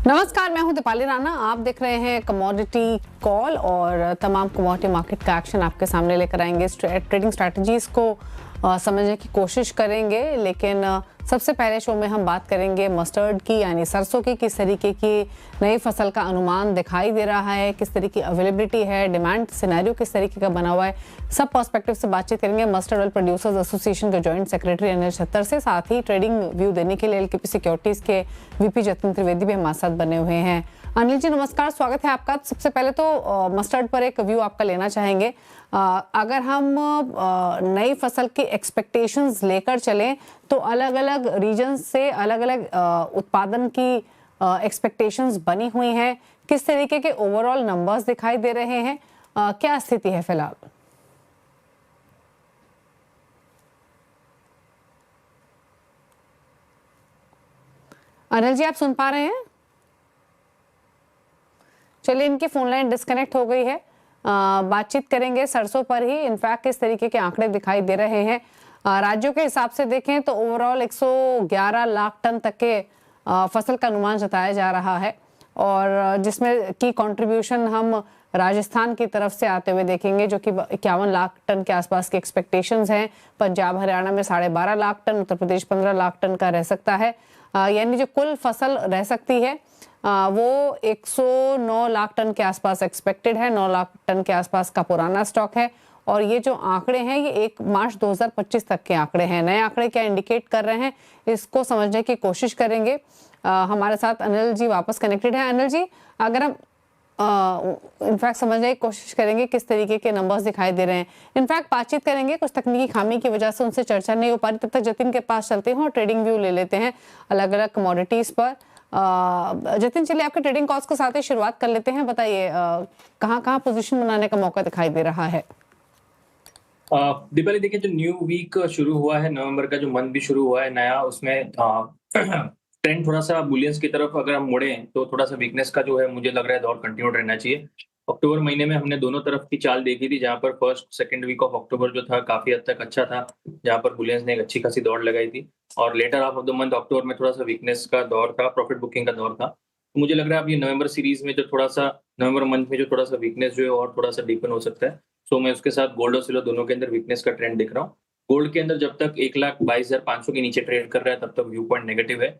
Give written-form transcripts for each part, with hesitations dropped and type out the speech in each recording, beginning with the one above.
नमस्कार, मैं हूं दीपाली राणा। आप देख रहे हैं कमोडिटी कॉल और तमाम कमोडिटी मार्केट का एक्शन आपके सामने लेकर आएंगे। ट्रेडिंग स्ट्रैटेजीज को समझने की कोशिश करेंगे, लेकिन सबसे पहले शो में हम बात करेंगे मस्टर्ड की, यानी सरसों की। किस तरीके की नई फसल का अनुमान दिखाई दे रहा है, किस तरीके की अवेलेबिलिटी है, डिमांड सिनेरियो किस तरीके का बना हुआ है, सब पर्सपेक्टिव से बातचीत करेंगे मस्टर्ड ऑयल प्रोड्यूसर्स एसोसिएशन के जॉइंट सेक्रेटरी अनिल छत्तर से। साथ ही ट्रेडिंग व्यू देने के लिए एलकेपी सिक्योरिटीज के वीपी जतिन त्रिवेदी भी हमारे साथ बने हुए हैं। अनिल जी नमस्कार, स्वागत है आपका। सबसे पहले तो मस्टर्ड पर एक व्यू आपका लेना चाहेंगे। अगर हम नई फसल की एक्सपेक्टेशंस लेकर चलें तो अलग अलग रीजन से अलग अलग उत्पादन की एक्सपेक्टेशंस बनी हुई हैं। किस तरीके के ओवरऑल नंबर्स दिखाई दे रहे हैं, क्या स्थिति है फिलहाल? अनिल जी आप सुन पा रहे हैं? चलिए, इनकी फोन लाइन डिस्कनेक्ट हो गई है। बातचीत करेंगे सरसों पर ही। इनफैक्ट किस तरीके के आंकड़े दिखाई दे रहे हैं राज्यों के हिसाब से देखें तो ओवरऑल 111 लाख टन तक के फसल का अनुमान जताया जा रहा है, और जिसमें की कंट्रीब्यूशन हम राजस्थान की तरफ से आते हुए देखेंगे, जो कि 51 लाख टन के आसपास की एक्सपेक्टेशंस हैं। पंजाब हरियाणा में 12.5 लाख टन, उत्तर प्रदेश 15 लाख टन का रह सकता है। यानी जो कुल फसल रह सकती है वो 109 लाख टन के आसपास एक्सपेक्टेड है। 9 लाख टन के आसपास का पुराना स्टॉक है, और ये जो आंकड़े हैं ये 1 मार्च 2025 तक के आंकड़े हैं। नए आंकड़े क्या इंडिकेट कर रहे हैं, इसको समझने की कोशिश करेंगे। हमारे साथ अनिल जी वापस कनेक्टेड है। अनिल जी, अगर हम इनफैक्ट समझने की कोशिश करेंगे किस तरीके के नंबर्स दिखाई दे रहे हैं, इनफैक्ट बातचीत करेंगे। कुछ तकनीकी खामी की वजह से उनसे चर्चा नहीं हो पा रही, तब तक जतिन के पास चलते हैं और ट्रेडिंग व्यू ले लेते हैं अलग अलग कमोडिटीज पर। जतिन, चलिए आपके ट्रेडिंग कॉल्स के साथ ही शुरुआत कर लेते हैं। बताइए कहाँ पोजीशन बनाने का मौका दिखाई दे रहा है? दीपाली, देखिए जो न्यू वीक शुरू हुआ है, नवंबर का जो मंथ भी शुरू हुआ है नया, उसमें ट्रेंड थोड़ा सा बुलियंस की तरफ अगर हम मुड़े तो थोड़ा सा वीकनेस का जो है मुझे लग रहा है दौर कंटिन्यू रहना चाहिए। अक्टूबर महीने में हमने दोनों तरफ की चाल देखी थी, जहां पर first second week of October जो था काफी हद तक अच्छा था, जहां पर बुलियंस ने एक अच्छी खासी दौड़ लगाई थी। और later half of the month October में थोड़ा सा वीकनेस का दौर था, प्रॉफिट बुकिंग का दौर था। तो मुझे लग रहा है अब ये नवंबर सीरीज में जो थोड़ा सा नवंबर मंथ में जो थोड़ा सा वीकनेस जो है और थोड़ा सा डीपन हो सकता है। सो मैं उसके साथ गोल्ड और सिल्वर दोनों के अंदर वीकनेस का ट्रेंड दिख रहा हूँ। गोल्ड के अंदर जब तक 1,22,500 के नीचे ट्रेड कर रहा है तब तक व्यू पॉइंट नेगेटिव है।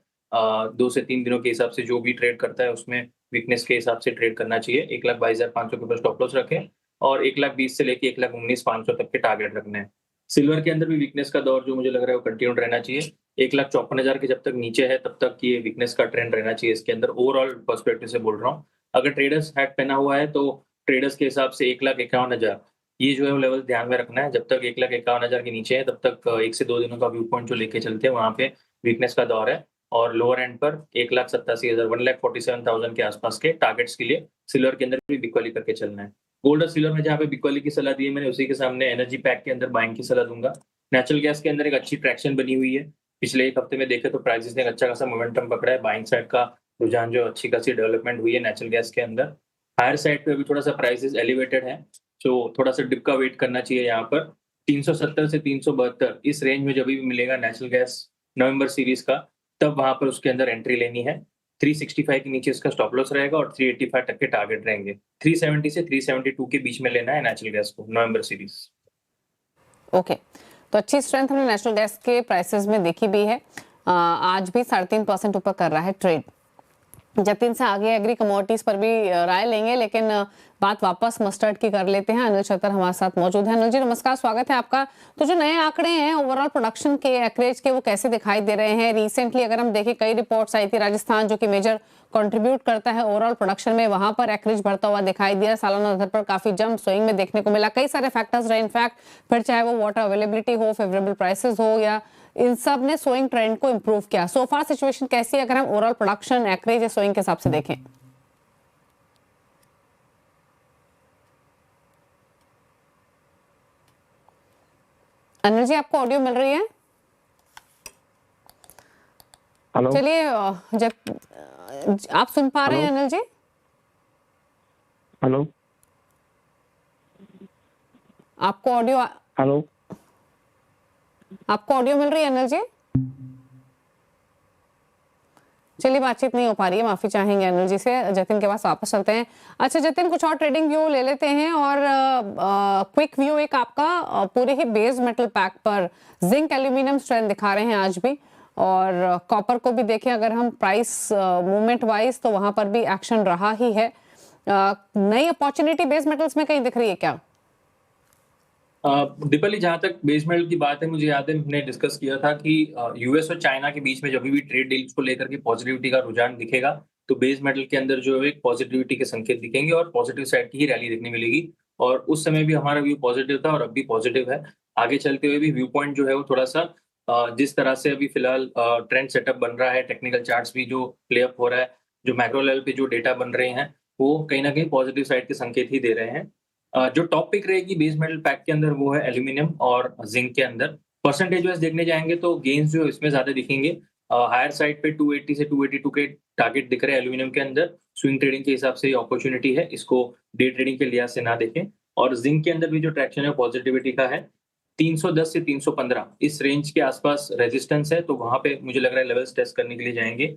2 से 3 दिनों के हिसाब से जो भी ट्रेड करता है उसमें वीकनेस के हिसाब से ट्रेड करना चाहिए। 1,22,500 के ऊपर स्टॉप लॉस रखें और 1,20,000 से लेके 1,19,500 तक के टारगेट रखने हैं। सिल्वर के अंदर भी वीकनेस का दौर जो मुझे लग रहा है वो कंटिन्यूड रहना चाहिए। 1,54,000 के जब तक नीचे है तब तक ये वीकनेस का ट्रेंड रहना चाहिए इसके अंदर, ओवरऑल पर्सपेक्टिव से बोल रहा हूँ। अगर ट्रेडर्स हैट पहना हुआ है तो ट्रेडर्स के हिसाब से 1,51,000 ये जो है वो लेवल ध्यान में रखना है। जब तक 1,51,000 के नीचे है तब तक 1 से 2 दिनों का व्यू पॉइंट जो लेके चलते हैं वहाँ पे वीकनेस का दौर है। और लोअर एंड पर 1,87,000 1,47,000 के आसपास के टारगेट्स के लिए सिल्वर के अंदर भी बिकवाली करके चलना है। गोल्ड और सिल्वर में जहाँ पे बिकवाली की सलाह दी है मैंने, उसी के सामने एनर्जी पैक के अंदर बाइंग की सलाह दूंगा। नेचुरल गैस के अंदर एक अच्छी ट्रैक्शन बनी हुई है। पिछले 1 हफ्ते में देखें तो प्राइसेस ने एक अच्छा खासा मोमेंटम पकड़ा है। बाइंग साइड का रुझान जो अच्छी खासी डेवलपमेंट हुई है नेचुरल गैस के अंदर। हायर साइड पे अभी थोड़ा सा प्राइसेस एलिवेटेड है, तो थोड़ा सा डिप का वेट करना चाहिए यहाँ पर। 370 से 372 इस रेंज में जब भी मिलेगा नेचुरल गैस नवंबर सीरीज का, तब वहां पर उसके अंदर एंट्री लेनी है। 365 के नीचे इसका स्टॉप लॉस रहेगा और 385 तक के टारगेट रहेंगे। 370 से 372 के बीच में लेना है नेचुरल गैस को नवंबर सीरीज। ओके, तो अच्छी स्ट्रेंथ हमने नेचुरल गैस के प्राइसेस में देखी भी है। आज भी 3.5% ऊपर कर रहा है ट्रेड। जतिन से आगे एग्री कमोडिटीज पर भी राय लेंगे, लेकिन बात वापस मस्टर्ड की कर लेते हैं। अनिल छत्तर हमारे साथ मौजूद है। अनिल जी नमस्कार, स्वागत है आपका। तो जो नए आंकड़े हैं ओवरऑल प्रोडक्शन के, एक्रेज के, वो कैसे दिखाई दे रहे हैं? रिसेंटली अगर हम देखें कई रिपोर्ट्स आई थी, राजस्थान जो कि मेजर कंट्रीब्यूट करता है ओवरऑल प्रोडक्शन में, वहां पर एक्रेज बढ़ता हुआ दिखाई दिया। सालाना आधार पर काफी जंप स्विंग में देखने को मिला। कई सारे फैक्टर्स रहे इनफैक्ट, फिर चाहे वो वाटर अवेलेबिलिटी हो, फेवरेबल प्राइसेस हो, या इन सब ने सोइंग ट्रेंड को इंप्रूव किया। सो फार सिचुएशन कैसी है अगर हम ओवरऑल प्रोडक्शन, एक्रेज या सोइंग के हिसाब से देखें? अनिल जी आपको ऑडियो मिल रही है? हेलो, चलिए, जब आप सुन पा रहे हैं अनिल जी? हेलो, आपको ऑडियो हेलो, आपको ऑडियो मिल रही है अनिल जी? चलिए, बातचीत नहीं हो पा रही है, माफी चाहेंगे अनिल जी से। जतिन के पास वापस चलते हैं। अच्छा जतिन, कुछ और ट्रेडिंग व्यू ले लेते हैं और क्विक व्यू एक आपका पूरे ही बेस मेटल पैक पर जिंक एल्यूमिनियम स्ट्रेंथ दिखा रहे हैं आज भी, और कॉपर को भी देखें अगर हम प्राइस मूवमेंट वाइज तो वहां पर भी एक्शन रहा ही है। नई अपॉर्चुनिटी बेस मेटल्स में कहीं दिख रही है क्या? दीपाली, जहां तक बेस मेटल की बात है, मुझे याद है हमने डिस्कस किया था कि यूएस और चाइना के बीच में जब भी ट्रेड डील्स को लेकर के पॉजिटिविटी का रुझान दिखेगा तो बेस मेटल के अंदर जो है एक पॉजिटिविटी के संकेत दिखेंगे और पॉजिटिव साइड की ही रैली देखने मिलेगी। और उस समय भी हमारा व्यू पॉजिटिव था और अब भी पॉजिटिव है। आगे चलते हुए भी व्यू पॉइंट जो है वो थोड़ा सा जिस तरह से अभी फिलहाल ट्रेंड सेटअप बन रहा है, टेक्निकल चार्ट्स भी जो प्ले अप हो रहा है, जो मैक्रो लेवल पे जो डेटा बन रहे हैं, वो कहीं ना कहीं पॉजिटिव साइड के संकेत ही दे रहे हैं। जो टॉप पिक रहेगी बेस मेटल पैक के अंदर वो है एल्यूमिनियम और जिंक के अंदर। परसेंटेज वाइज देखने जाएंगे तो गेन्स जो इसमें ज्यादा दिखेंगे। हायर साइड पे 280 से 282 के टारगेट दिख रहे हैं एल्यूमिनियम के अंदर। स्विंग ट्रेडिंग के हिसाब से अपॉर्चुनिटी है, इसको डे ट्रेडिंग के लिहाज से ना देखें। और जिंक के अंदर भी जो ट्रैक्शन है पॉजिटिविटी का है। 310 से 315 इस रेंज के आसपास रेजिस्टेंस है, तो वहां पे मुझे लग रहा है लेवल्स टेस्ट करने के लिए जाएंगे।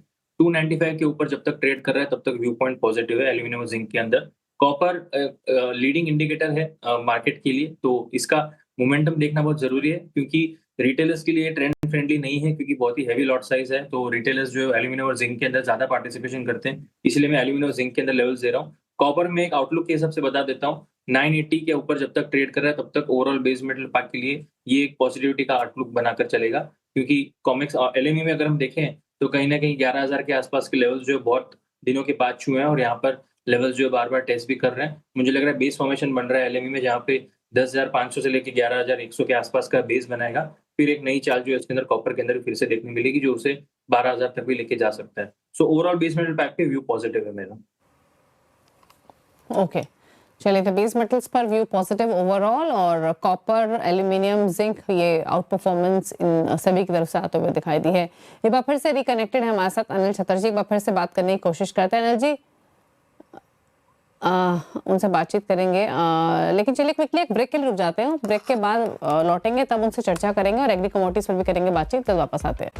295 के ऊपर जब तक ट्रेड कर रहा है तब तक व्यू पॉइंट पॉजिटिव है एल्यूमिनियम और जिंक के अंदर। कॉपर लीडिंग इंडिकेटर है मार्केट के लिए, तो इसका मोमेंटम देखना बहुत जरूरी है क्योंकि रिटेलर्स के लिए ट्रेंड फ्रेंडली नहीं है, क्योंकि बहुत ही हैवी लॉट साइज है। तो रिटेलर्स जो एल्यूमिनियम और जिंक के अंदर ज्यादा पार्टिसिपेशन करते हैं, इसलिए मैं एल्यूमिनियम और जिंक के अंदर लेवल्स दे रहा हूँ। कॉपर में एक आउटलुक के हिसाब से बता देता हूँ, 980 के ऊपर जब तक ट्रेड कर रहा है तब तक ओवरऑल बेस मेटल पैक के लिए ये एक पॉजिटिविटी का आउटलुक बनाकर चलेगा। क्योंकि कॉमिक्स एलएमई में अगर हम देखें तो कहीं ना कहीं 11,000 के आसपास के लेवल्स जो बहुत दिनों के बाद छुए हैं और यहाँ पर लेवल्स जो है बार-बार टेस्ट भी कर रहे हैं। मुझे लग रहा है बेस फॉर्मेशन बन रहा है एलएमई में, जहाँ पे 10,500 से लेके 11,100 के आसपास का बेस बनाएगा। फिर एक नई चाल जो है इसके अंदर कॉपर के अंदर फिर से देखने मिलेगी, जो उसे 12,000 तक भी लेके जा सकता है। So overall base metal pack पे व्यू पॉजिटिव है मेरा। ओके, चलिए, तो बेस मेटल्स पर व्यू पॉजिटिव ओवरऑल, और कॉपर, एल्यूमिनियम, जिंक ये आउट परफॉर्मेंस इन सभी की तरफ से आते हुए दिखाई दी है। एक बार फिर से रिकनेक्टेड है हमारे साथ अनिल चतुर्वेदी, एक बार फिर से बात करने की कोशिश करते हैं। अनिल जी, उनसे बातचीत करेंगे, लेकिन चलिए क्विकली एक ब्रेक के लिए रुक जाते हैं। ब्रेक के बाद लौटेंगे तब उनसे चर्चा करेंगे और एग्री कमोडिटीज पर भी करेंगे बातचीत। कल वापस आते हैं।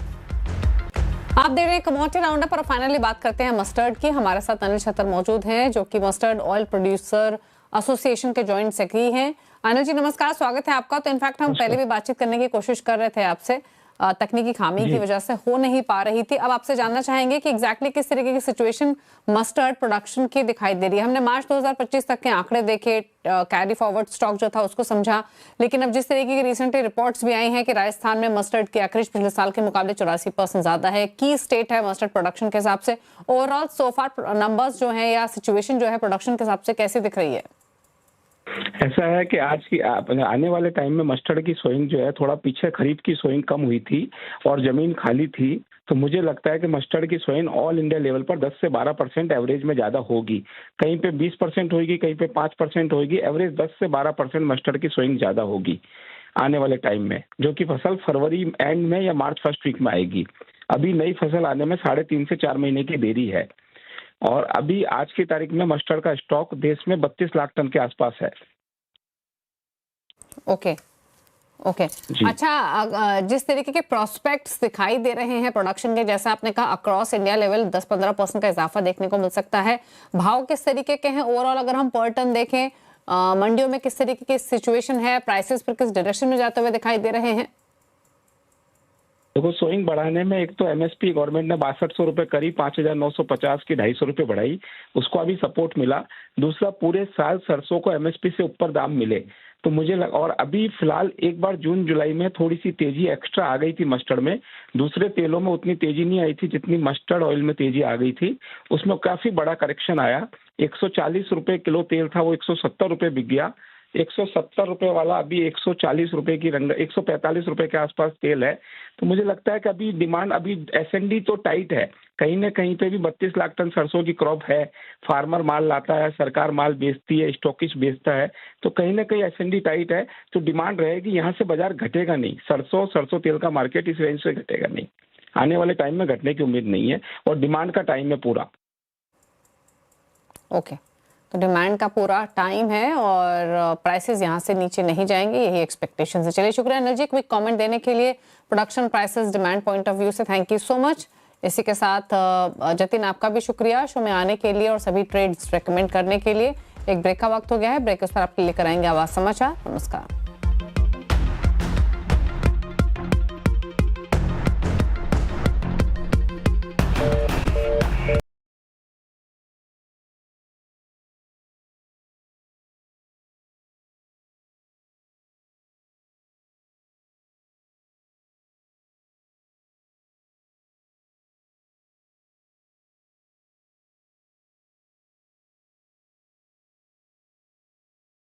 आप देख रहे हैं कमोडिटी राउंडअप पर। फाइनली बात करते हैं मस्टर्ड की। हमारे साथ अनिल छतर मौजूद हैं, जो कि मस्टर्ड ऑयल प्रोड्यूसर एसोसिएशन के जॉइंट सेक्रेटरी हैं। अनिल जी नमस्कार, स्वागत है आपका। तो इनफैक्ट हम पहले भी बातचीत करने की कोशिश कर रहे थे आपसे, तकनीकी खामी की वजह से हो नहीं पा रही थी। अब आपसे जानना चाहेंगे कि एग्जैक्टली किस तरीके की सिचुएशन मस्टर्ड प्रोडक्शन की दिखाई दे रही है। हमने मार्च 2025 तक के आंकड़े देखे, कैरी फॉरवर्ड स्टॉक जो था उसको समझा, लेकिन अब जिस तरीके की रिसेंटली रिपोर्ट्स भी आई हैं कि राजस्थान में मस्टर्ड की एक्रेज पिछले साल के मुकाबले 84% ज्यादा है, की स्टेट है मस्टर्ड प्रोडक्शन के हिसाब से। ओवरऑल सोफार नंबर्स जो है या सिचुएशन जो है प्रोडक्शन के हिसाब से कैसी दिख रही है? ऐसा है कि आज की आने वाले टाइम में मस्टर्ड की सोइंग जो है थोड़ा पीछे खरीफ की सोइंग कम हुई थी और जमीन खाली थी, तो मुझे लगता है कि मस्टर्ड की सोइंग ऑल इंडिया लेवल पर 10 से 12% एवरेज में ज़्यादा होगी। कहीं पे 20% होगी, कहीं पे 5% होगी, एवरेज 10 से 12% मस्टर्ड की सोइंग ज़्यादा होगी आने वाले टाइम में, जो कि फसल फरवरी एंड में या मार्च फर्स्ट वीक में आएगी। अभी नई फसल आने में 3.5 से 4 महीने की देरी है। और अभी आज की तारीख में मस्टर्ड का स्टॉक देश में 32 लाख टन के आसपास है। ओके ओके, अच्छा, जिस तरीके के प्रोस्पेक्ट्स दिखाई दे रहे हैं प्रोडक्शन के, जैसा आपने कहा अक्रॉस इंडिया लेवल 10-15% का इजाफा देखने को मिल सकता है। भाव किस तरीके के हैं ओवरऑल अगर हम पर टन देखें? मंडियों में किस तरीके की सिचुएशन है? प्राइसेस पर किस डायरेक्शन में जाते हुए दिखाई दे रहे हैं? देखो, सोइंग बढ़ाने में एक तो एमएसपी गवर्नमेंट ने 6200 रुपए करी, 5950 की 250 रुपए बढ़ाई, उसको अभी सपोर्ट मिला। दूसरा, पूरे साल सरसों को एमएसपी से ऊपर दाम मिले, तो मुझे और अभी फिलहाल एक बार जून जुलाई में थोड़ी सी तेजी एक्स्ट्रा आ गई थी मस्टर्ड में। दूसरे तेलों में उतनी तेजी नहीं आई थी जितनी मस्टर्ड ऑयल में तेजी आ गई थी। उसमें काफी बड़ा करेक्शन आया। 140 रुपए किलो तेल था, वो 170 रुपए बिक गया। 170 रुपए वाला अभी 140 रुपए की रंग 145 रुपए के आसपास तेल है। तो मुझे लगता है कि अभी डिमांड, अभी एसएनडी तो टाइट है, कहीं ना कहीं पे भी 32 लाख टन सरसों की क्रॉप है। फार्मर माल लाता है, सरकार माल बेचती है, स्टॉकिस्ट बेचता है, तो कहीं ना कहीं एसएनडी टाइट है। तो डिमांड रहेगी, यहाँ से बाजार घटेगा नहीं। सरसों तेल का मार्केट इस रेंज से घटेगा नहीं, आने वाले टाइम में घटने की उम्मीद नहीं है, और डिमांड का टाइम है पूरा। ओके, तो डिमांड का पूरा टाइम है और प्राइसेस यहाँ से नीचे नहीं जाएंगे, यही एक्सपेक्टेशन है। चलिए, शुक्रिया अनिल जी क्विक कमेंट देने के लिए। Production, prices, demand point of view से थैंक यू सो मच। इसी के साथ जतिन, आपका भी शुक्रिया शो में आने के लिए और सभी ट्रेड्स रेकमेंड करने के लिए। एक ब्रेक का वक्त हो गया है, ब्रेक के उस पर आपके लिए कराएंगे आवाज समाचार। नमस्कार।